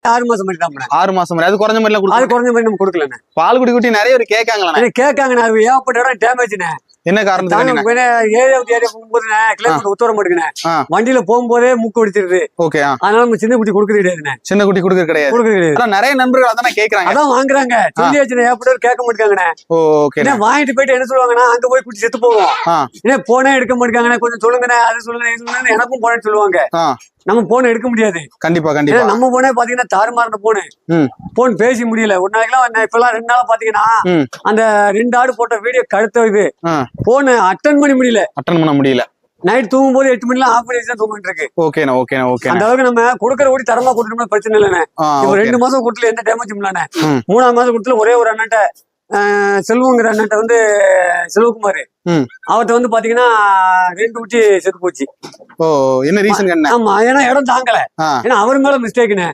6 மாசம் மாதிரி தான் 6 மாசம் மாதிரி. அது குறைஞ்ச மாதிரி அது குறைஞ்ச மாதிரி நம்ம கொடுக்கலண்ணே. பால் குடி குட்டி நிறைய பேர் கேட்காங்களா? கேட்காங்கண்ணே. அது ஏகப்பட்ட இடம் டேமேஜ்ண்ணே. என்ன காரணம்? ஏரியா போகும்போதுண்ணே கிளைமேட் ஒத்து வர மாட்டேங்குண்ணே. வண்டியில போகும்போதே மூக்கு வெடிச்சிருது. ஓகே. அதனால நம்ம சின்ன குட்டி கொடுக்கறது கிடையாதுண்ணே. சின்ன குட்டி கொடுக்கறது கிடையாது. நிறைய நண்பர்கள் அதான் கேட்கறாங்க, அதான் வாங்குறாங்க. சொல்லியாச்சுண்ணே, ஏகப்பட்ட கேட்க மாட்டாங்கண்ணே. ஓகே. வாங்கிட்டு போயிட்டு என்ன சொல்லுவாங்கன்னா, அங்க போய் குட்டி செத்து போவோம், ஏன்னா போனே எடுக்க மாட்டாங்கண்ணே, கொஞ்சம் சொல்லுங்கண்ணே, அது சொல்லுங்க இது சொல்லுங்க, எனக்கும் போனேன்னு சொல்லுவாங்க. நம்ம போன் எடுக்க முடியாது. கண்டிப்பா கண்டிப்பா. நம்ம போனே பாத்தீங்கன்னா தாறுமாறின போன் பேசி முடியல. ஒரு நாளைக்கெல்லாம் இப்பெல்லாம் 2 நாளா பாத்தீங்கன்னா அந்த 2 ஆடு போட்ட வீடியோ கழுத்த இது போன் அட்டன் பண்ண முடியல. நைட் தூங்கும் போது 8 மணிலாம் ஆஃப் பண்ணி தான் தூங்கிட்டு இருக்கு. ஓகேண்ணா ஓகேண்ணா ஓகே. அந்த அளவுக்கு நம்ம கொடுக்கற ஓடி தரமா கொடுக்கணும், பிரச்சனை இல்லைண்ணே. இப்போ 2 மாசம் கொடுத்துல எந்த டேமேஜ் இல்லண்ணே. 3ஆம் மாசம் கொடுத்துல ஒரே ஒரு அண்ணன்ட்ட செல்வங்கிற அண்ணன்ட்ட வந்து செல்வகுமார், அவர்கிட்ட வந்து பாத்தீங்கன்னா 2 குட்டி செத்து போச்சு. என்ன ரீசன்? ஆமா, ஏன்னா இடம் தாங்கல. ஏன்னா அவர் மேல மிஸ்டேக்குண்ணே.